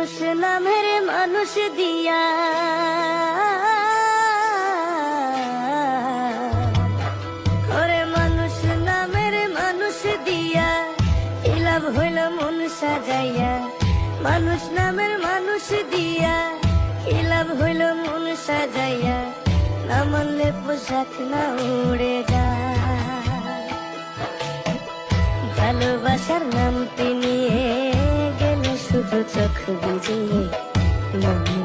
মানুষ নামের মানুষ দিয়া ওরে মানুষ নামের মানুষ দিয়া কি লাভ হইল মন সাজাইয়া মানুষ নামের মানুষ দিয়া কি লাভ হইল মন সাজাইয়া না মানলে পোশাক না উড়ে যায় ভালোবাসার নামটি নিয়ে গেলে শুধু চোখ বুঝিয়ে মনে